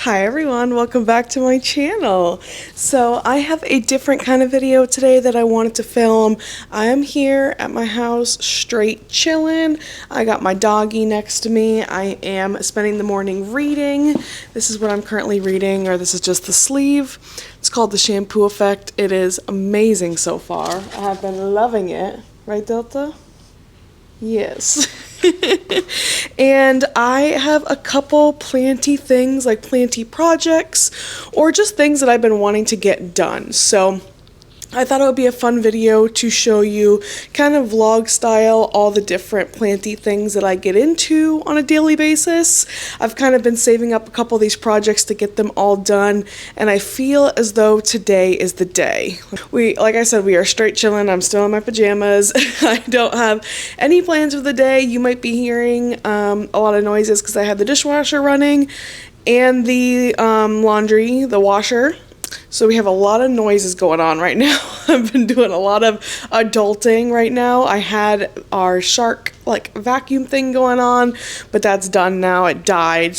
Hi everyone, welcome back to my channel. So I have a different kind of video today that I wanted to film. I am here at my house straight chilling. I got my doggy next to me. I am spending the morning reading. This is what I'm currently reading, or this is just the sleeve. It's called The Shampoo Effect. It is amazing so far. I have been loving it. Right, Delta? Yes. And I have a couple Planty things, like Planty projects, or just things that I've been wanting to get done. So I thought it would be a fun video to show you kind of vlog style all the different Planty things that I get into on a daily basis. I've kind of been saving up a couple of these projects to get them all done, and I feel as though today is the day. Like I said, we are straight chilling. I'm still in my pajamas. I don't have any plans for the day. You might be hearing a lot of noises because I have the dishwasher running and the laundry, the washer. So we have a lot of noises going on right now. I've been doing a lot of adulting right now. I had our shark vacuum thing going on, but that's done now. It died.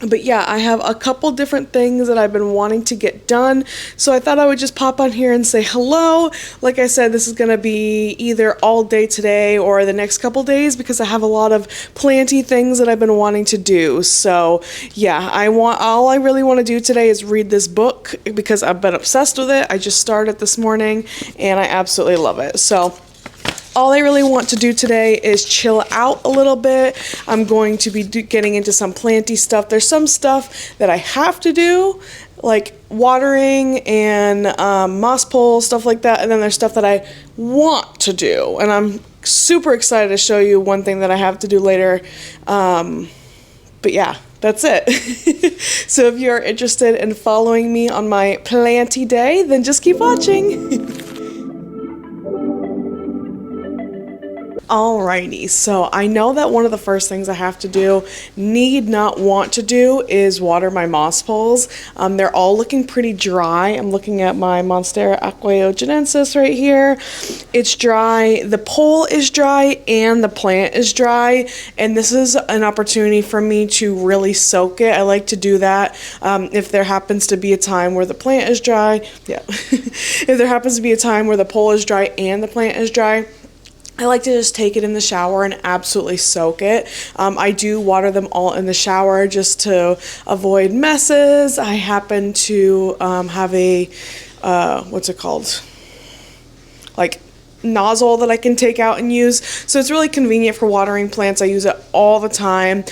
But yeah, I have a couple different things that I've been wanting to get done. So I thought I would just pop on here and say hello. Like I said, this is going to be either all day today or the next couple days because I have a lot of Planty things that I've been wanting to do. So yeah, all I really want to do today is read this book because I've been obsessed with it. I just started this morning and I absolutely love it. So all I really want to do today is chill out a little bit. I'm going to be getting into some Planty stuff. There's some stuff that I have to do, like watering and moss pull, stuff like that. And then there's stuff that I want to do. And I'm super excited to show you one thing that I have to do later. But yeah, that's it. So if you're interested in following me on my Planty day, then just keep watching. Alrighty, so I know that one of the first things I have to do, need not want to do, is water my moss poles. They're all looking pretty dry. I'm looking at my Monstera aquayogenensis right here. It's dry, the pole is dry, and the plant is dry, and this is an opportunity for me to really soak it. I like to do that if there happens to be a time where the plant is dry. Yeah, if there happens to be a time where the pole is dry and the plant is dry, I like to just take it in the shower and absolutely soak it. I do water them all in the shower just to avoid messes. I happen to have a, what's it called? Nozzle that I can take out and use, so it's really convenient for watering plants. I use it all the time.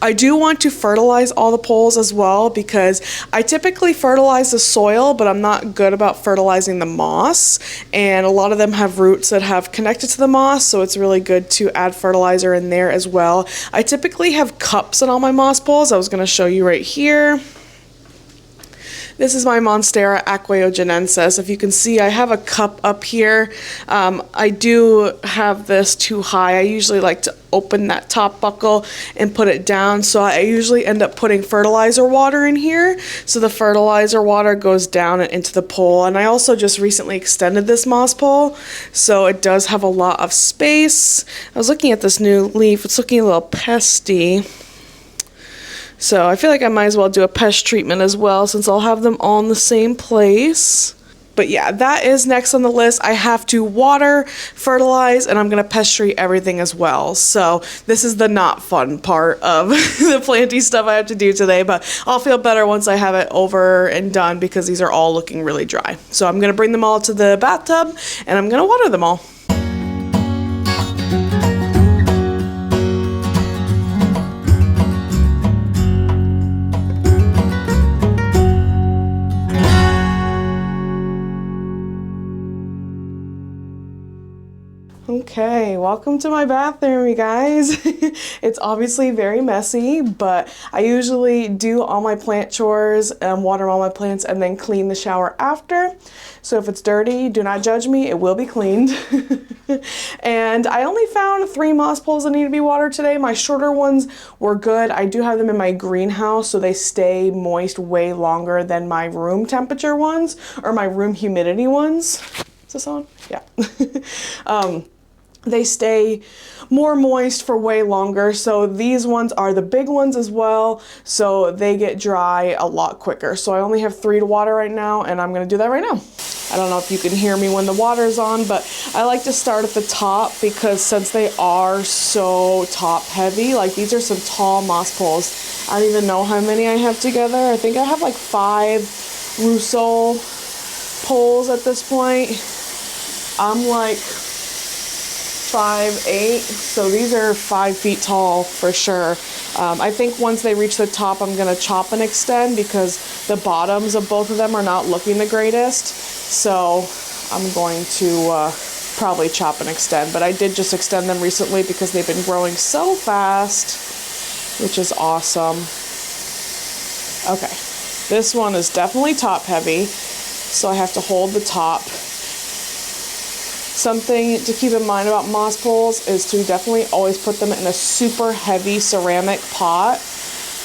I do want to fertilize all the poles as well because I typically fertilize the soil, but I'm not good about fertilizing the moss, and a lot of them have roots that have connected to the moss, so it's really good to add fertilizer in there as well. I typically have cups in all my moss poles. I was going to show you right here. This is my Monstera aquayogenensis. If you can see, I have a cup up here. I do have this too high. I usually like to open that top buckle and put it down. So I usually end up putting fertilizer water in here. So the fertilizer water goes down and into the pole. And I also just recently extended this moss pole, so it does have a lot of space. I was looking at this new leaf. It's looking a little pesty. So I feel like I might as well do a pest treatment as well since I'll have them all in the same place. But yeah, that is next on the list. I have to water, fertilize, and I'm going to pest treat everything as well. So this is the not fun part of the Planty stuff I have to do today, but I'll feel better once I have it over and done because these are all looking really dry. So I'm going to bring them all to the bathtub and I'm going to water them all. Okay, welcome to my bathroom, you guys. It's obviously very messy, but I usually do all my plant chores, water all my plants, and then clean the shower after. So if it's dirty, do not judge me, it will be cleaned. And I only found 3 moss poles that need to be watered today. My shorter ones were good. I do have them in my greenhouse, so they stay moist way longer than my room temperature ones, or my room humidity ones. Is this on? Yeah. they stay more moist for way longer. So these ones are the big ones as well, so they get dry a lot quicker. So I only have 3 to water right now, and I'm gonna do that right now. I don't know if you can hear me when the water's on, but I like to start at the top because since they are so top heavy, like these are some tall moss poles. I don't even know how many I have together. I think I have like 5 Rousseau poles at this point. I'm like 5'8", so these are 5 feet tall for sure. I think once they reach the top, I'm gonna chop and extend because the bottoms of both of them are not looking the greatest. So I'm going to probably chop and extend, but I did just extend them recently because they've been growing so fast, which is awesome. Okay, this one is definitely top heavy, so I have to hold the top. Something to keep in mind about moss poles is to definitely always put them in a super heavy ceramic pot.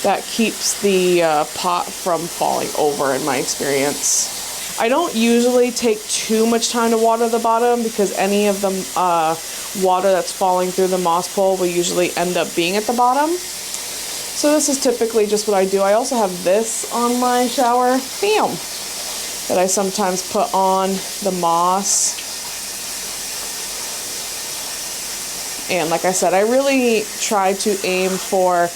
That keeps the pot from falling over in my experience. I don't usually take too much time to water the bottom because any of the water that's falling through the moss pole will usually end up being at the bottom. So this is typically just what I do. I also have this on my shower, bam, that I sometimes put on the moss. And like I said, I really try to aim for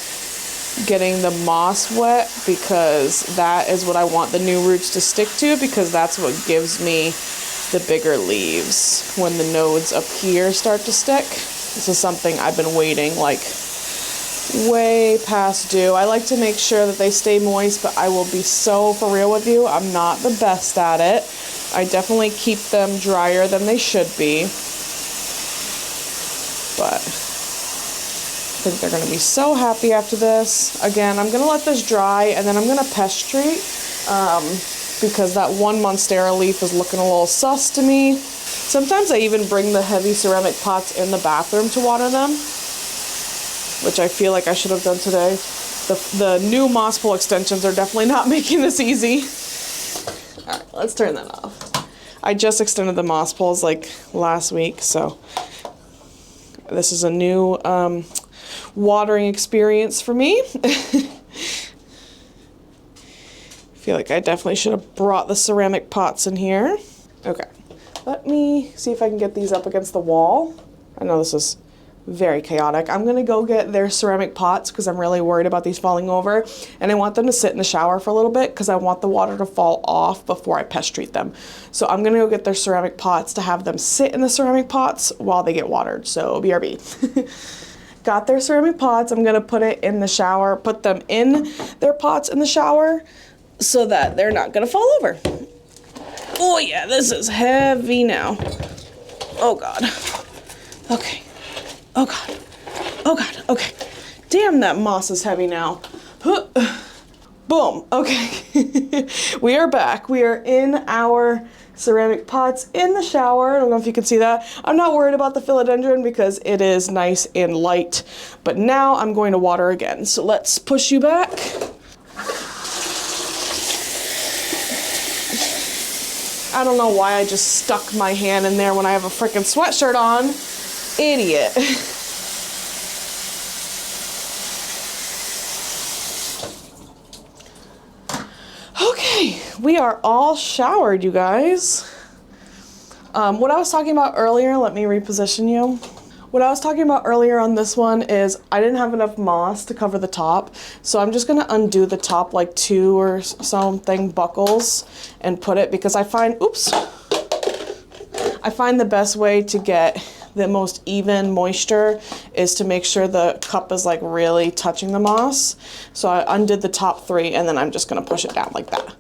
getting the moss wet because that is what I want the new roots to stick to, because that's what gives me the bigger leaves when the nodes up here start to stick. This is something I've been waiting like way past due. I like to make sure that they stay moist, but I will be so for real with you, I'm not the best at it. I definitely keep them drier than they should be. But I think they're going to be so happy after this. Again, I'm going to let this dry and then I'm going to pest treat because that one Monstera leaf is looking a little sus to me. Sometimes I even bring the heavy ceramic pots in the bathroom to water them, which I feel like I should have done today. The new moss pole extensions are definitely not making this easy. All right, let's turn that off. I just extended the moss poles like last week, so this is a new watering experience for me. I feel like I definitely should have brought the ceramic pots in here. Okay, let me see if I can get these up against the wall. I know this is very chaotic. I'm gonna go get their ceramic pots because I'm really worried about these falling over, and I want them to sit in the shower for a little bit because I want the water to fall off before I pest treat them. So I'm gonna go get their ceramic pots to have them sit in the ceramic pots while they get watered. So BRB. Got their ceramic pots. I'm gonna put it in the shower, put them in their pots in the shower so that they're not gonna fall over. Oh yeah, this is heavy now. Oh God. Okay. Oh God. Oh God. Okay. Damn, that moss is heavy now. Boom. Okay. We are back. We are in our ceramic pots in the shower. I don't know if you can see that. I'm not worried about the philodendron because it is nice and light. But now I'm going to water again. So let's push you back. I don't know why I just stuck my hand in there when I have a freaking sweatshirt on. Idiot. Okay, we are all showered, you guys. What I was talking about earlier, let me reposition you. What I was talking about earlier on this one is I didn't have enough moss to cover the top, so I'm just gonna undo the top like 2 or something buckles and put it, because I find, oops, I find the best way to get the most even moisture is to make sure the cup is like really touching the moss. So I undid the top 3 and then I'm just gonna push it down like that.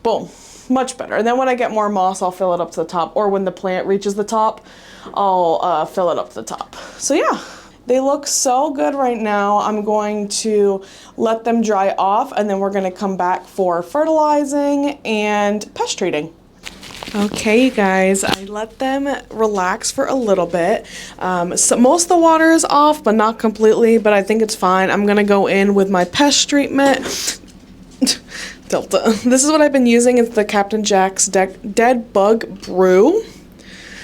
Boom, much better. And then when I get more moss, I'll fill it up to the top, or when the plant reaches the top, I'll fill it up to the top. So yeah, they look so good right now. I'm going to let them dry off and then we're gonna come back for fertilizing and pest treating. Okay, you guys, I let them relax for a little bit. So most of the water is off, but not completely, but I think it's fine. I'm gonna go in with my pest treatment. Delta. This is what I've been using. It's the Captain Jack's Dead Bug Brew.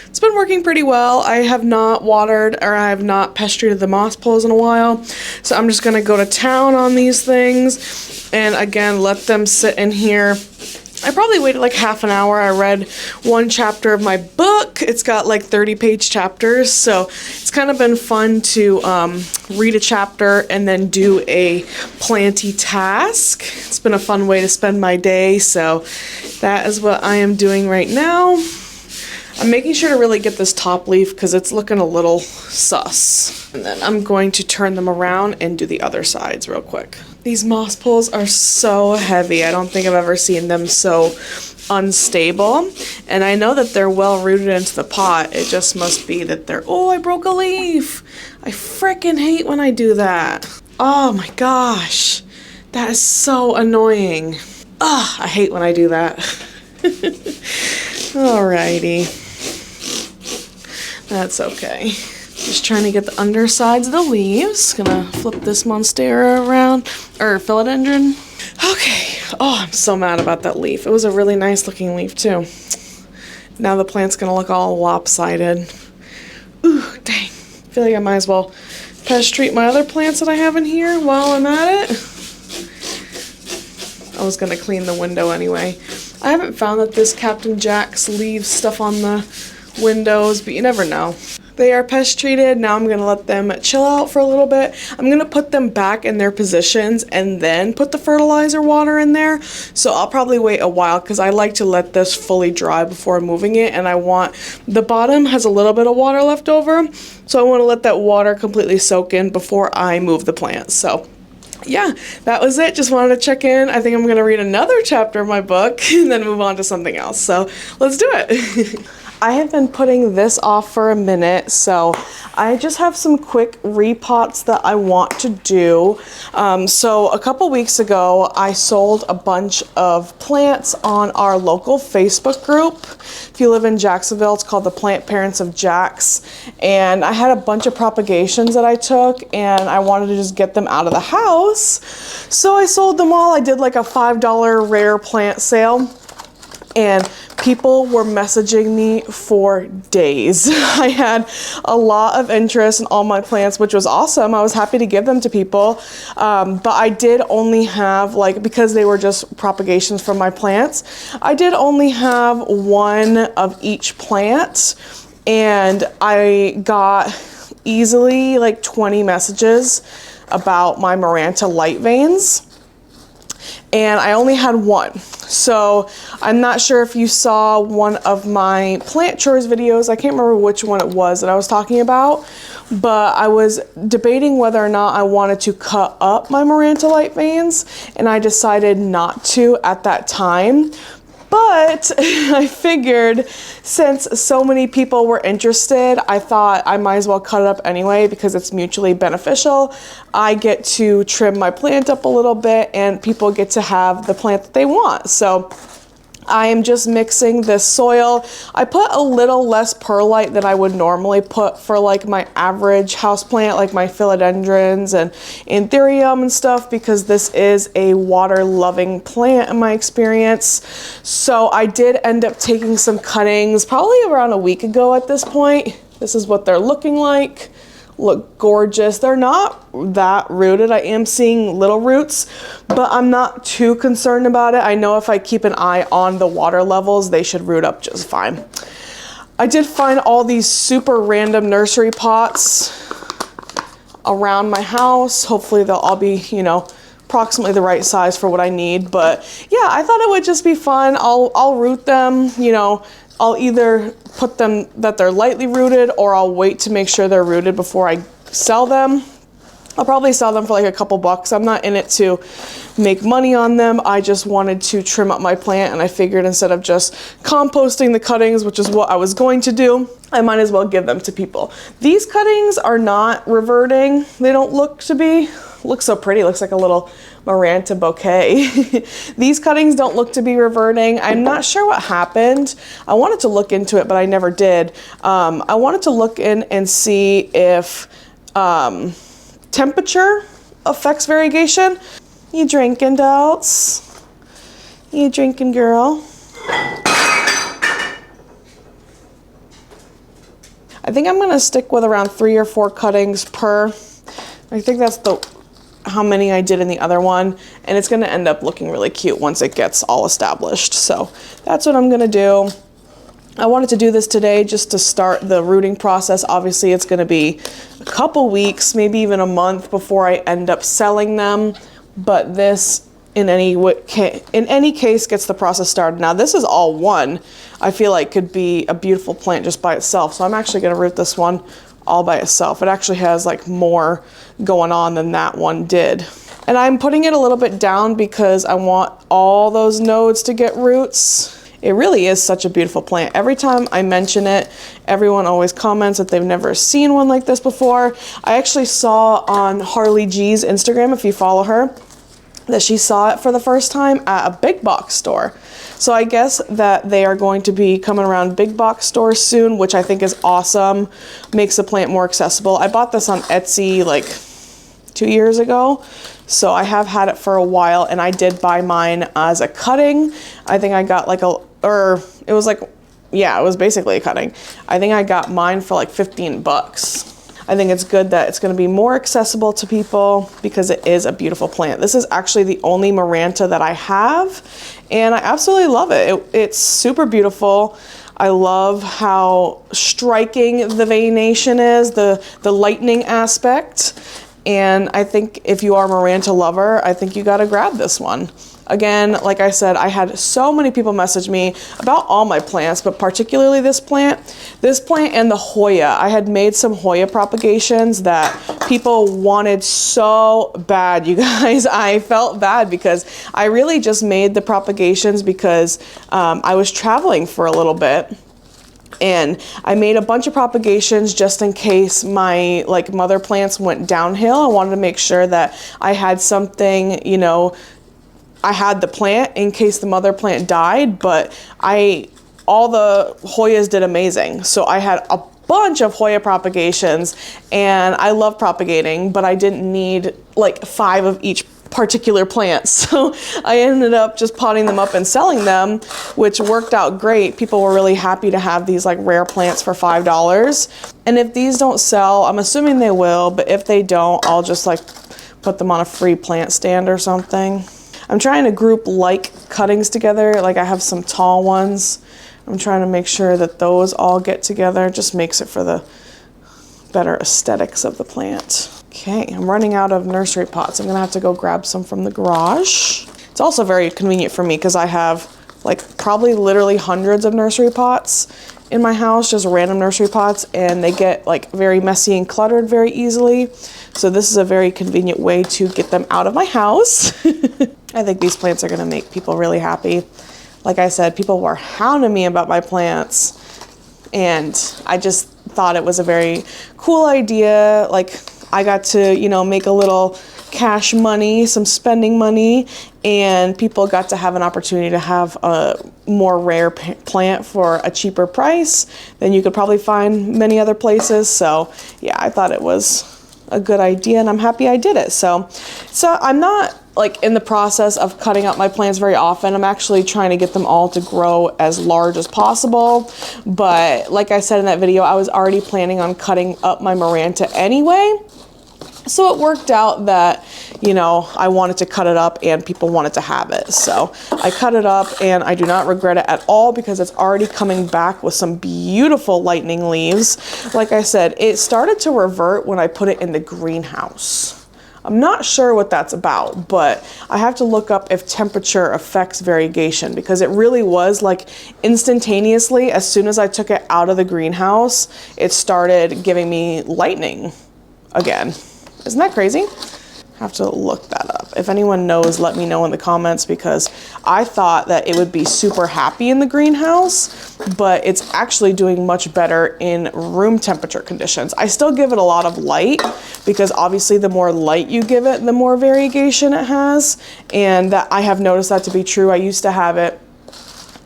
It's been working pretty well. I have not watered or I have not pest treated the moss pools in a while. So I'm just going to go to town on these things and again, let them sit in here. I probably waited like half an hour. I read one chapter of my book. It's got like 30-page chapters, so it's kind of been fun to read a chapter and then do a Planty task. It's been a fun way to spend my day, so that is what I am doing right now. I'm making sure to really get this top leaf because it's looking a little sus. And then I'm going to turn them around and do the other sides real quick. These moss pools are so heavy. I don't think I've ever seen them so unstable. And I know that they're well rooted into the pot. It just must be that they're, oh, I broke a leaf. I frickin' hate when I do that. Oh my gosh. That is so annoying. Ugh, I hate when I do that. Alrighty. That's okay. Just trying to get the undersides of the leaves. Gonna flip this monstera around, or philodendron. Okay. Oh, I'm so mad about that leaf. It was a really nice looking leaf too. Now the plant's gonna look all lopsided. Ooh, dang. I feel like I might as well pest treat my other plants that I have in here while I'm at it. I was gonna clean the window anyway. I haven't found that this Captain Jack's leaves stuff on the windows, but you never know. They are pest treated. Now I'm gonna let them chill out for a little bit. I'm gonna put them back in their positions and then put the fertilizer water in there. So I'll probably wait a while because I like to let this fully dry before moving it, and I want, the bottom has a little bit of water left over, so I want to let that water completely soak in before I move the plants. So yeah, that was it. Just wanted to check in. I think I'm going to read another chapter of my book and then move on to something else. So let's do it. I have been putting this off for a minute, so I just have some quick repots that I want to do. So a couple weeks ago, I sold a bunch of plants on our local Facebook group. If you live in Jacksonville, it's called the Plant Parents of Jacks. And I had a bunch of propagations that I took, and I wanted to just get them out of the house. So I sold them all. I did like a $5 rare plant sale. And people were messaging me for days. I had a lot of interest in all my plants, which was awesome. I was happy to give them to people. But I did only have, like, because they were just propagations from my plants, I did only have one of each plant. And I got easily like 20 messages about my Maranta light veins. And I only had one. So I'm not sure if you saw one of my plant chores videos. I can't remember which one it was that I was talking about, but I was debating whether or not I wanted to cut up my Maranta light veins, and I decided not to at that time. But I figured since so many people were interested, I thought I might as well cut it up anyway because it's mutually beneficial. I get to trim my plant up a little bit and people get to have the plant that they want. So I am just mixing this soil. I put a little less perlite than I would normally put for like my average houseplant, like my philodendrons and anthurium and stuff, because this is a water loving plant in my experience. So I did end up taking some cuttings probably around a week ago at this point. This is what they're looking like. Look gorgeous. They're not that rooted. I am seeing little roots, but I'm not too concerned about it. I know if I keep an eye on the water levels, they should root up just fine. I did find all these super random nursery pots around my house. Hopefully they'll all be, you know, approximately the right size for what I need. But yeah, I thought it would just be fun. I'll root them, you know. I'll either put them that they're lightly rooted, or I'll wait to make sure they're rooted before I sell them. I'll probably sell them for like a couple bucks. I'm not in it to make money on them. I just wanted to trim up my plant, and I figured instead of just composting the cuttings, which is what I was going to do, I might as well give them to people. These cuttings are not reverting. They don't look to be. Looks so pretty. Looks like a little Maranta bouquet. These cuttings don't look to be reverting. I'm not sure what happened. I wanted to look into it, but I never did. I wanted to look in and see if temperature affects variegation. You drinking, dolls? You drinking, girl? I think I'm gonna stick with around 3 or 4 cuttings per. I think that's how many I did in the other one, and it's gonna end up looking really cute once it gets all established. So that's what I'm gonna do. I wanted to do this today just to start the rooting process. Obviously it's gonna be a couple weeks, maybe even a month before I end up selling them, but this in any case gets the process started. Now this is all one. I feel like could be a beautiful plant just by itself, so I'm actually gonna root this one all by itself. It actually has like more going on than that one did. And I'm putting it a little bit down because I want all those nodes to get roots. It really is such a beautiful plant. Every time I mention it, everyone always comments that they've never seen one like this before. I actually saw on Harley G's Instagram, if you follow her, that she saw it for the first time at a big box store. So I guess that they are going to be coming around big box stores soon, which I think is awesome. Makes the plant more accessible. I bought this on Etsy like 2 years ago. So I have had it for a while, and I did buy mine as a cutting. I think I got like it was basically a cutting. I think I got mine for like 15 bucks. I think it's good that it's going to be more accessible to people because it is a beautiful plant. This is actually the only Maranta that I have, and I absolutely love it. It's super beautiful. I love how striking the veination is, the lightning aspect. And I think if you are a Maranta lover, I think you got to grab this one. Again, like I said, I had so many people message me about all my plants, but particularly this plant and the Hoya. I had made some Hoya propagations that people wanted so bad, you guys. I felt bad because I really just made the propagations because I was traveling for a little bit. And I made a bunch of propagations just in case my mother plants went downhill. I wanted to make sure that I had something, you know, I had the plant in case the mother plant died, but all the Hoyas did amazing. So I had a bunch of Hoya propagations, and I love propagating, but I didn't need like 5 of each particular plant. So I ended up just potting them up and selling them, which worked out great. People were really happy to have these like rare plants for $5. And if these don't sell, I'm assuming they will, but if they don't, I'll just like put them on a free plant stand or something. I'm trying to group like cuttings together. Like I have some tall ones. I'm trying to make sure that those all get together. It just makes it for the better aesthetics of the plant. Okay, I'm running out of nursery pots. I'm gonna have to go grab some from the garage. It's also very convenient for me because I have like probably literally hundreds of nursery pots in my house, just random nursery pots, and they get like very messy and cluttered very easily. So this is a very convenient way to get them out of my house. I think these plants are gonna make people really happy. Like I said, people were hounding me about my plants, and I just thought it was a very cool idea. Like I got to, you know, make a little cash money, some spending money, and people got to have an opportunity to have a more rare plant for a cheaper price than you could probably find many other places. So yeah, I thought it was a good idea, and I'm happy I did it. So I'm not like in the process of cutting up my plants very often. I'm actually trying to get them all to grow as large as possible. But like I said in that video, I was already planning on cutting up my Maranta anyway. So it worked out that, you know, I wanted to cut it up and people wanted to have it. So I cut it up, and I do not regret it at all because it's already coming back with some beautiful lightning leaves. Like I said, it started to revert when I put it in the greenhouse. I'm not sure what that's about, but I have to look up if temperature affects variegation, because it really was like instantaneously, as soon as I took it out of the greenhouse, it started giving me lightning again. Isn't that crazy? I have to look that up. If anyone knows, let me know in the comments, because I thought that it would be super happy in the greenhouse, but it's actually doing much better in room temperature conditions. I still give it a lot of light, because obviously the more light you give it, the more variegation it has. And that I have noticed that to be true. I used to have it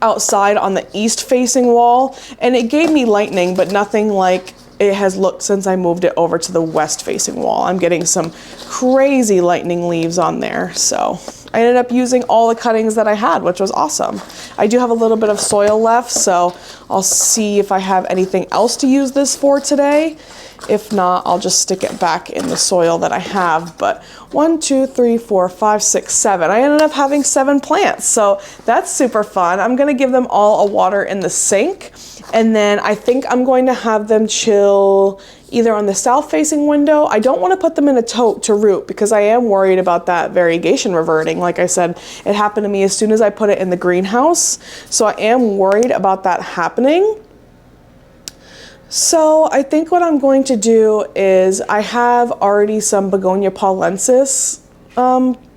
outside on the east facing wall, and it gave me lightning, but nothing like it has looked since I moved it over to the west facing wall. I'm getting some crazy lightning leaves on there. So I ended up using all the cuttings that I had, which was awesome. I do have a little bit of soil left, so I'll see if I have anything else to use this for today. If not, I'll just stick it back in the soil that I have. But 1, 2, 3, 4, 5, 6, 7. I ended up having 7 plants, so that's super fun. I'm gonna give them all a water in the sink, and then I think I'm going to have them chill either on the south facing window. I don't want to put them in a tote to root because I am worried about that variegation reverting. Like I said, it happened to me as soon as I put it in the greenhouse, so I am worried about that happening. So I think what I'm going to do is I have already some Begonia paulensis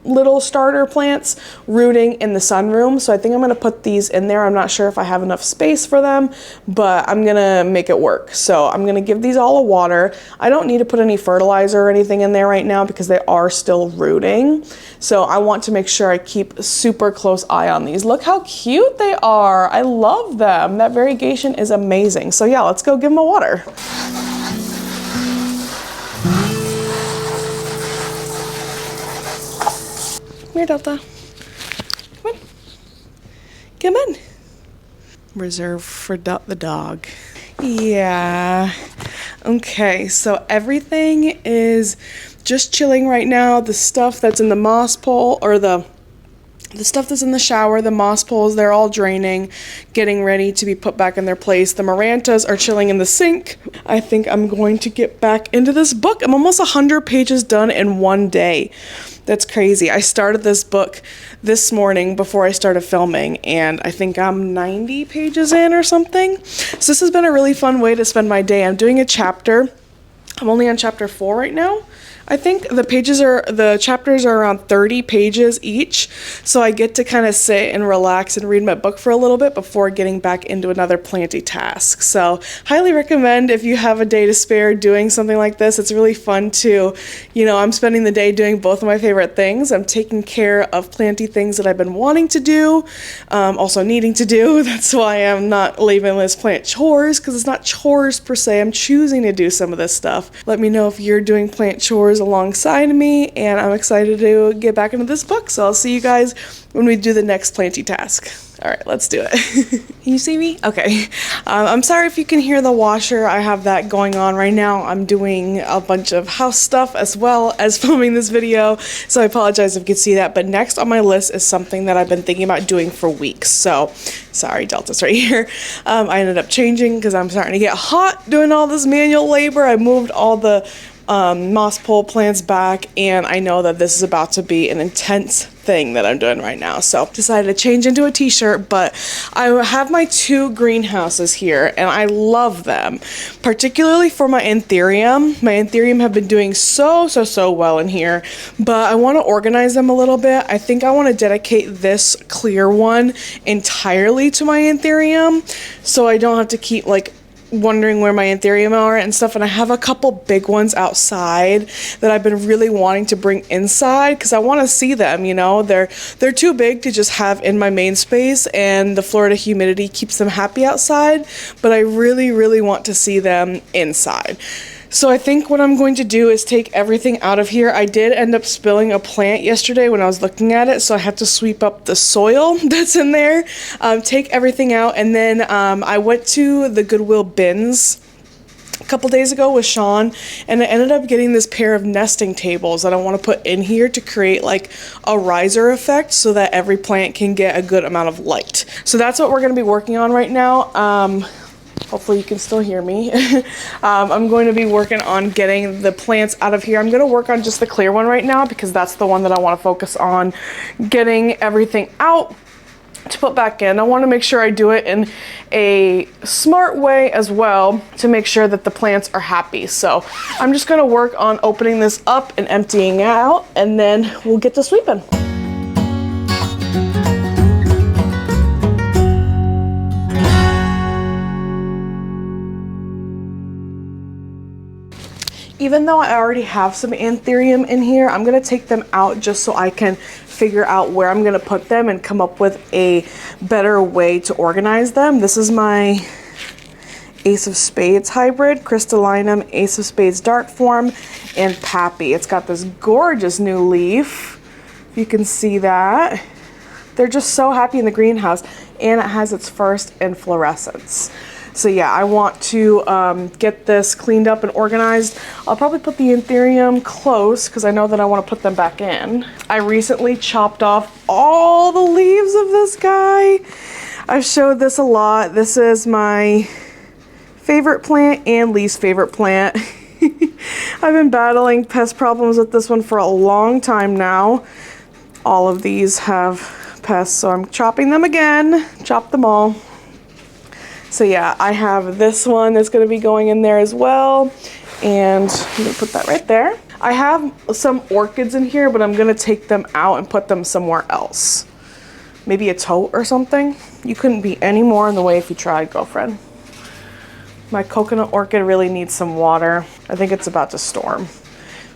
little starter plants rooting in the sunroom, so I think I'm going to put these in there. I'm not sure if I have enough space for them, but I'm going to make it work. So I'm going to give these all a water. I don't need to put any fertilizer or anything in there right now because they are still rooting. So I want to make sure I keep a super close eye on these. Look how cute they are. I love them. That variegation is amazing. So yeah, let's go give them a water. Here, Delta. Come on. Come in. Reserved for the dog. Yeah. Okay, so everything is just chilling right now. The stuff that's in the moss pole, or the stuff that's in the shower, the moss poles, they're all draining, getting ready to be put back in their place. The Marantas are chilling in the sink. I think I'm going to get back into this book. I'm almost 100 pages done in one day. That's crazy. I started this book this morning before I started filming, and I think I'm 90 pages in or something. So this has been a really fun way to spend my day. I'm doing a chapter. I'm only on chapter 4 right now. I think the chapters are around 30 pages each, so I get to kind of sit and relax and read my book for a little bit before getting back into another Planty task. So highly recommend if you have a day to spare doing something like this. It's really fun too. You know, I'm spending the day doing both of my favorite things. I'm taking care of Planty things that I've been wanting to do, also needing to do. That's why I'm not labeling this plant chores, because it's not chores per se. I'm choosing to do some of this stuff. Let me know if you're doing plant chores alongside me, and I'm excited to get back into this book. So I'll see you guys when we do the next Planty task. All right, let's do it. Can you see me? Okay. I'm sorry if you can hear the washer. I have that going on right now. I'm doing a bunch of house stuff as well as filming this video, so I apologize if you can see that. But next on my list is something that I've been thinking about doing for weeks. So, sorry, Delta's right here. I ended up changing because I'm starting to get hot doing all this manual labor. I moved all the moss pole plants back, and I know that this is about to be an intense thing that I'm doing right now, so decided to change into a t-shirt. But I have my 2 greenhouses here, and I love them, particularly for my anthurium. My anthurium have been doing so well in here, but I want to organize them a little bit. I think I want to dedicate this clear one entirely to my anthurium, so I don't have to keep like wondering where my anthurium are and stuff. And I have a couple big ones outside that I've been really wanting to bring inside because I want to see them. You know, they're too big to just have in my main space, and the Florida humidity keeps them happy outside, but I really want to see them inside. So I think what I'm going to do is take everything out of here. I did end up spilling a plant yesterday when I was looking at it, so I had to sweep up the soil that's in there, take everything out, and then I went to the Goodwill bins a couple days ago with Sean, and I ended up getting this pair of nesting tables that I want to put in here to create like a riser effect so that every plant can get a good amount of light. So that's what we're going to be working on right now. Hopefully you can still hear me. I'm going to be working on getting the plants out of here. I'm going to work on just the clear one right now because that's the one that I want to focus on getting everything out to put back in. I want to make sure I do it in a smart way as well to make sure that the plants are happy. So I'm just going to work on opening this up and emptying out, and then we'll get to sweeping. Even though I already have some anthurium in here, I'm going to take them out just so I can figure out where I'm going to put them and come up with a better way to organize them. This is my Ace of Spades hybrid, Crystallinum, Ace of Spades dark form, and Pappy. It's got this gorgeous new leaf. If you can see that. They're just so happy in the greenhouse, and it has its first inflorescence. So yeah, I want to get this cleaned up and organized. I'll probably put the anthurium close because I know that I want to put them back in. I recently chopped off all the leaves of this guy. I've showed this a lot. This is my favorite plant and least favorite plant. I've been battling pest problems with this one for a long time now. All of these have pests, so I'm chopping them again. Chop them all. So yeah, I have this one that's going to be going in there as well, and I'm going to put that right there. I have some orchids in here, but I'm going to take them out and put them somewhere else. Maybe a tote or something. You couldn't be any more in the way if you tried, girlfriend. My coconut orchid really needs some water. I think it's about to storm.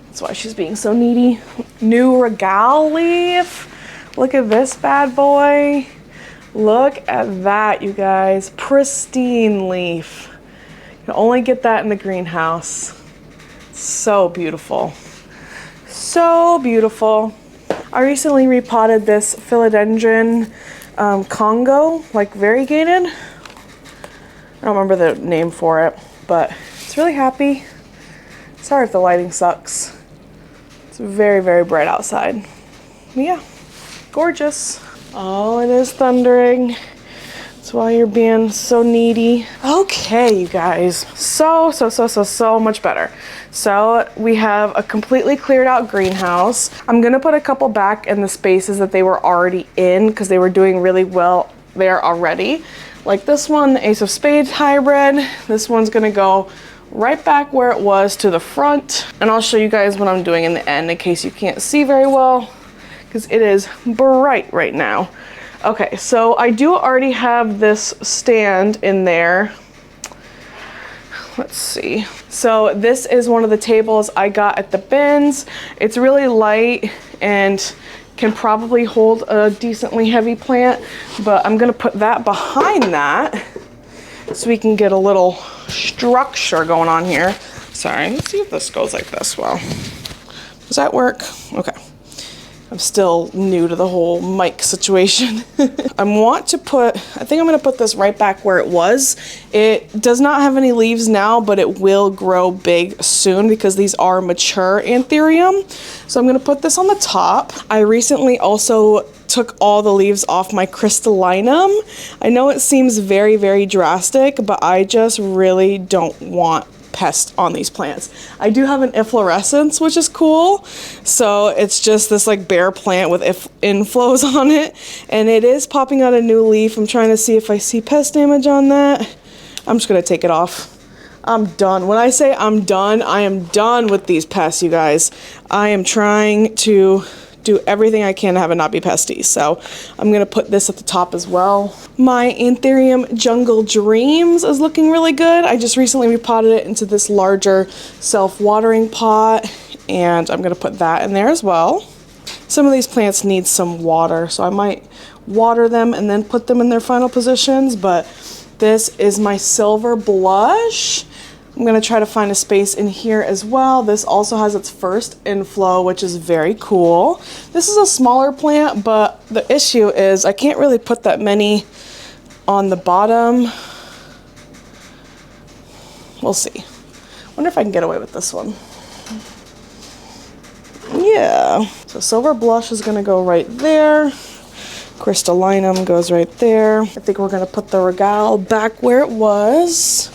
That's why she's being so needy. New regale leaf. Look at this bad boy. Look at that, you guys. Pristine leaf. You can only get that in the greenhouse. So beautiful. So beautiful. I recently repotted this philodendron Congo, like variegated. I don't remember the name for it, but it's really happy. Sorry if the lighting sucks. It's very, very bright outside. But yeah, gorgeous. Oh, it is thundering. That's why you're being so needy. Okay, you guys. So much better. So we have a completely cleared out greenhouse. I'm gonna put a couple back in the spaces that they were already in because they were doing really well there already. Like this one, the Ace of Spades hybrid. This one's gonna go right back where it was to the front. And I'll show you guys what I'm doing in the end in case you can't see very well, because it is bright right now. Okay, so I do already have this stand in there. Let's see. So this is one of the tables I got at the bins. It's really light and can probably hold a decently heavy plant, but I'm gonna put that behind that so we can get a little structure going on here. Sorry, let's see if this goes like this. Well, does that work? Okay. I'm still new to the whole mic situation. I think I'm gonna put this right back where it was. It does not have any leaves now, but it will grow big soon because these are mature anthurium. So I'm gonna put this on the top. I recently also took all the leaves off my crystallinum. I know it seems very, very drastic, but I just really don't want pest on these plants. I do have an efflorescence, which is cool. So it's just this like bare plant with inflows on it, and it is popping out a new leaf. I'm trying to see if I see pest damage on that. I'm just gonna take it off. I'm done. When I say I'm done, I am done with these pests, you guys. I am trying to do everything I can to have it not be pesty. So I'm gonna put this at the top as well. My anthurium Jungle Dreams is looking really good. I just recently repotted it into this larger self-watering pot, and I'm gonna put that in there as well. Some of these plants need some water, so I might water them and then put them in their final positions, but this is my Silver Blush. I'm gonna try to find a space in here as well. This also has its first inflow, which is very cool. This is a smaller plant, but the issue is I can't really put that many on the bottom. We'll see. Wonder if I can get away with this one. Yeah. So Silver Blush is gonna go right there. Crystallinum goes right there. I think we're gonna put the regale back where it was.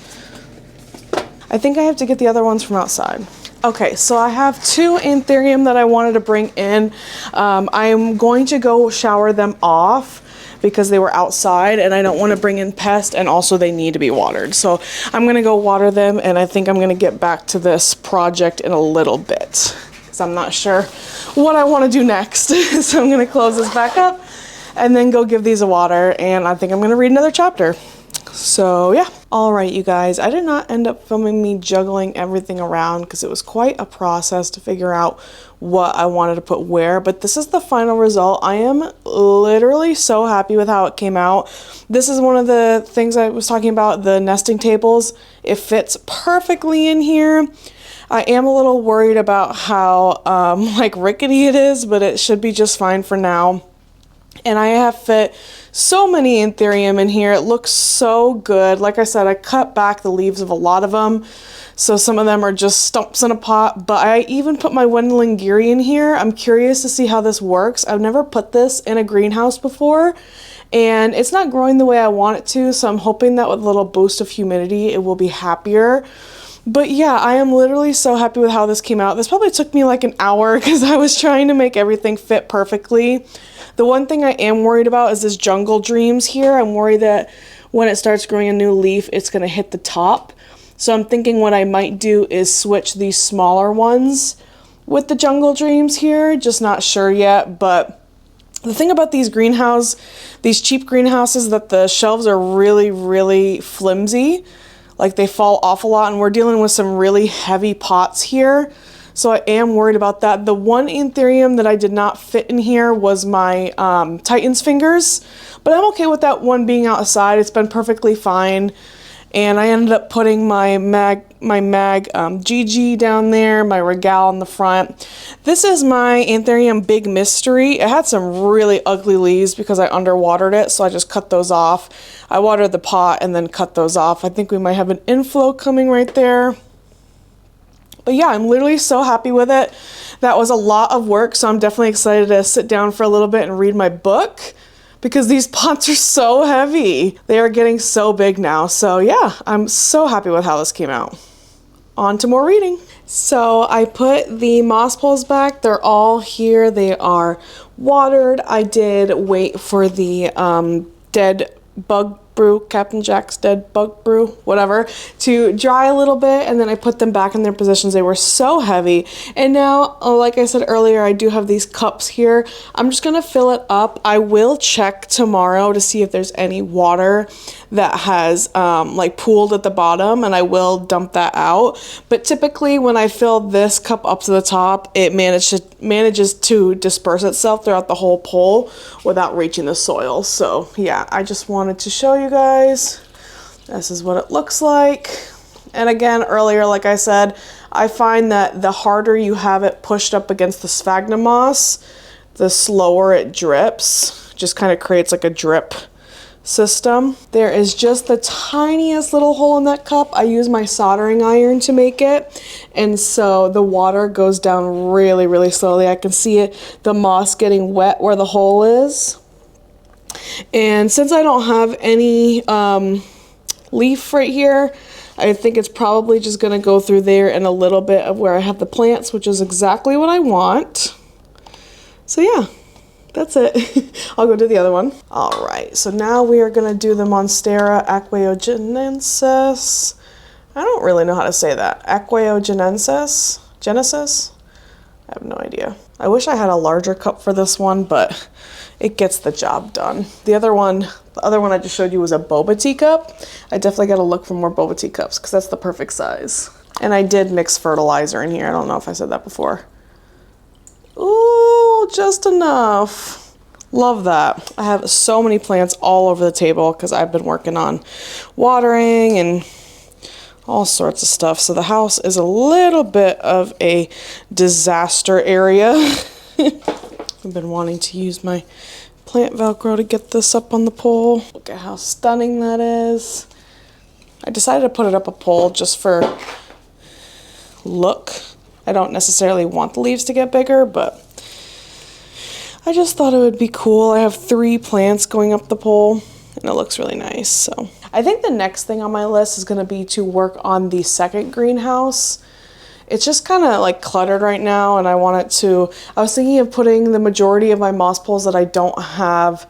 I think I have to get the other ones from outside. Okay, so I have two anthurium that I wanted to bring in. I'm going to go shower them off because they were outside and I don't want to bring in pests, and also they need to be watered. So I'm gonna go water them, and I think I'm gonna get back to this project in a little bit because I'm not sure what I want to do next. So I'm gonna close this back up and then go give these a water, and I think I'm gonna read another chapter. So yeah. All right, you guys, I did not end up filming me juggling everything around because it was quite a process to figure out what I wanted to put where, but this is the final result. I am literally so happy with how it came out. This is one of the things I was talking about, the nesting tables. It fits perfectly in here. I am a little worried about how like rickety it is, but it should be just fine for now. And I have fit so many anthurium in here. It looks so good. Like I said, I cut back the leaves of a lot of them, so some of them are just stumps in a pot, but I even put my Wendlingiri in here. I'm curious to see how this works. I've never put this in a greenhouse before, and it's not growing the way I want it to, so I'm hoping that with a little boost of humidity, it will be happier. But yeah, I am literally so happy with how this came out. This probably took me like an hour because I was trying to make everything fit perfectly. The one thing I am worried about is this Jungle Dreams here. I'm worried that when it starts growing a new leaf, it's going to hit the top. So I'm thinking what I might do is switch these smaller ones with the Jungle Dreams here. Just not sure yet, but the thing about these cheap greenhouses, that the shelves are really, really flimsy. Like they fall off a lot, and we're dealing with some really heavy pots here. So I am worried about that. The one anthurium that I did not fit in here was my Titan's Fingers, but I'm okay with that one being outside. It's been perfectly fine. And I ended up putting my mag GG down there, my Regal in the front. This is my anthurium Big Mystery. It had some really ugly leaves because I underwatered it, so I just cut those off. I watered the pot and then cut those off. I think we might have an inflow coming right there. But yeah, I'm literally so happy with it. That was a lot of work, so I'm definitely excited to sit down for a little bit and read my book, because these pots are so heavy. They are getting so big now. So yeah, I'm so happy with how this came out. On to more reading. So I put the moss poles back. They're all here. They are watered. I did wait for the dead bug brew, Captain Jack's dead bug brew, whatever, to dry a little bit, and then I put them back in their positions. They were so heavy. And now, like I said earlier, I do have these cups here. I'm just gonna fill it up. I will check tomorrow to see if there's any water that has like pooled at the bottom, and I will dump that out. But typically when I fill this cup up to the top, it manages to disperse itself throughout the whole pole without reaching the soil. So yeah, I just wanted to show you guys. This is what it looks like. And again, earlier, like I said, I find that the harder you have it pushed up against the sphagnum moss, the slower it drips. Just kind of creates like a drip system. There is just the tiniest little hole in that cup. I use my soldering iron to make it, and so the water goes down really, really slowly. I can see it, the moss getting wet where the hole is. And since I don't have any leaf right here, I think it's probably just going to go through there and a little bit of where I have the plants, which is exactly what I want. So yeah, that's it. I'll go do the other one. All right, so now we are going to do the Monstera aquayogenensis. I don't really know how to say that. Aquayogenensis? Genesis? I have no idea. I wish I had a larger cup for this one, but it gets the job done. The other one I just showed you was a boba tea cup. I definitely got to look for more boba tea cups because that's the perfect size. And I did mix fertilizer in here. I don't know if I said that before. Ooh, just enough. Love that. I have so many plants all over the table because I've been working on watering and all sorts of stuff. So the house is a little bit of a disaster area. I've been wanting to use my plant Velcro to get this up on the pole. Look at how stunning that is. I decided to put it up a pole just for look. I don't necessarily want the leaves to get bigger, but I just thought it would be cool. I have 3 plants going up the pole, and it looks really nice. So I think the next thing on my list is going to be to work on the second greenhouse. It's just kind of like cluttered right now, and I was thinking of putting the majority of my moss poles that I don't have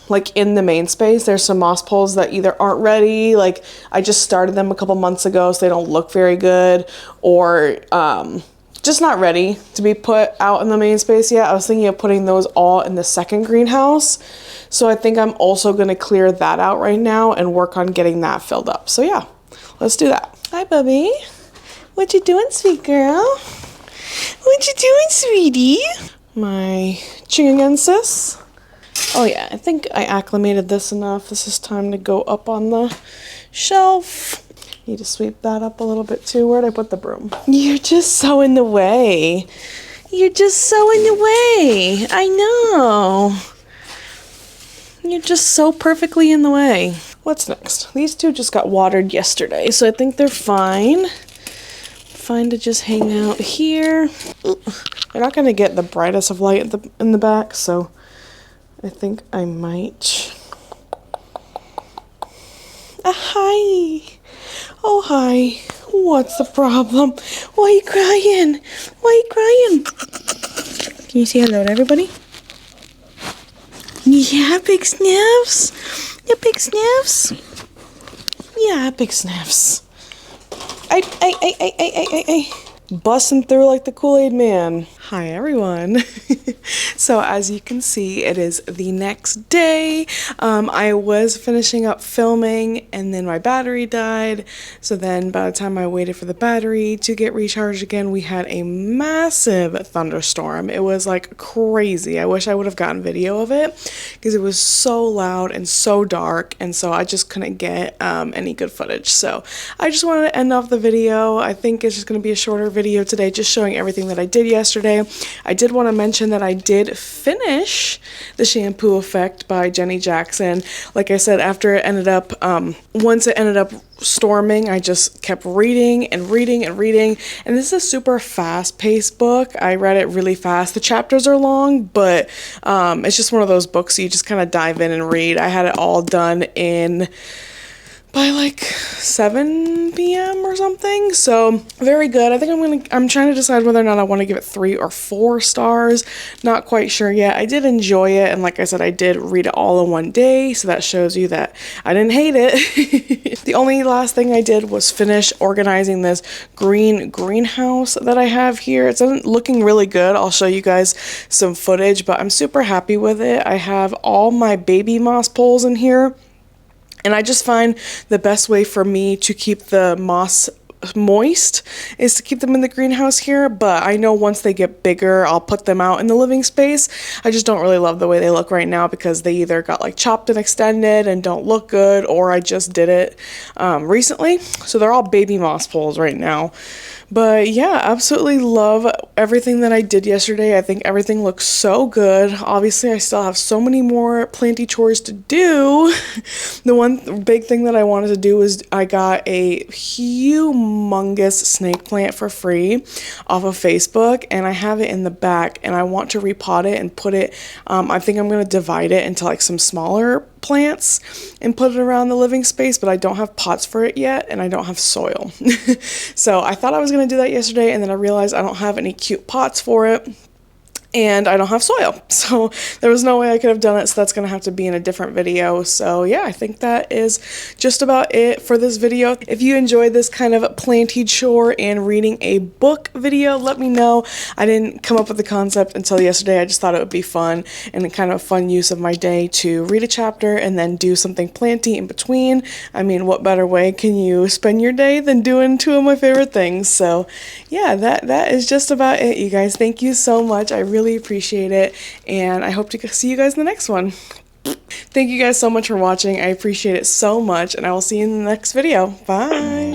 like in the main space. There's some moss poles that either aren't ready, like I just started them a couple months ago, so they don't look very good, or just not ready to be put out in the main space yet. I was thinking of putting those all in the second greenhouse. So I think I'm also going to clear that out right now and work on getting that filled up. So yeah, let's do that. Hi, Bubby. What you doing, sweet girl? What you doing, sweetie? My chingensis. Oh yeah, I think I acclimated this enough. This is time to go up on the shelf. Need to sweep that up a little bit too. Where'd I put the broom? You're just so in the way. You're just so in the way. I know. You're just so perfectly in the way. What's next? These two just got watered yesterday, so I think they're fine. Fine to just hang out here. They're not gonna get the brightest of light in the back, so I think I might. Hi. Oh, hi. What's the problem? Why are you crying? Why are you crying? Can you say hello to everybody? Yeah, big sniffs. Yeah, big sniffs. Yeah, big sniffs. I. Busting through like the Kool-Aid man. Hi everyone. So as you can see, it is the next day. I was finishing up filming and then my battery died. So then by the time I waited for the battery to get recharged again, we had a massive thunderstorm. It was like crazy. I wish I would have gotten video of it because it was so loud and so dark, and so I just couldn't get any good footage. So I just wanted to end off the video. I think it's just going to be a shorter video today, just showing everything that I did yesterday. I did want to mention that I did finish The Shampoo Effect by Jenny Jackson. Like I said, after it ended up, once it ended up storming, I just kept reading and reading and reading, and this is a super fast-paced book. I read it really fast. The chapters are long, but it's just one of those books you just kind of dive in and read. I had it all done in by like 7 p.m. or something, so very good. I think I'm trying to decide whether or not I want to give it 3 or 4 stars. Not quite sure yet. I did enjoy it, and like I said, I did read it all in one day, so that shows you that I didn't hate it. The only last thing I did was finish organizing this greenhouse that I have here. It's looking really good. I'll show you guys some footage, but I'm super happy with it. I have all my baby moss poles in here. And I just find the best way for me to keep the moss moist is to keep them in the greenhouse here, but I know once they get bigger I'll put them out in the living space. I just don't really love the way they look right now because they either got like chopped and extended and don't look good, or I just did it recently, so they're all baby moss poles right now. But yeah, absolutely love everything that I did yesterday. I think everything looks so good. Obviously, I still have so many more planty chores to do. The one big thing that I wanted to do was I got a humongous snake plant for free off of Facebook, and I have it in the back, and I want to repot it and put it, I think I'm going to divide it into like some smaller plants and put it around the living space, but I don't have pots for it yet, and I don't have soil. So I thought I was going to do that yesterday, and then I realized I don't have any cute pots for it, and I don't have soil, so there was no way I could have done it, so that's going to have to be in a different video. So yeah, I think that is just about it for this video. If you enjoyed this kind of planty chore and reading a book video, let me know. I didn't come up with the concept until yesterday. I just thought it would be fun and kind of a fun use of my day to read a chapter and then do something planty in between. I mean, what better way can you spend your day than doing 2 of my favorite things? So yeah, that is just about it, you guys. Thank you so much. I really appreciate it, and I hope to see you guys in the next one. Thank you guys so much for watching. I appreciate it so much, and I will see you in the next video. Bye.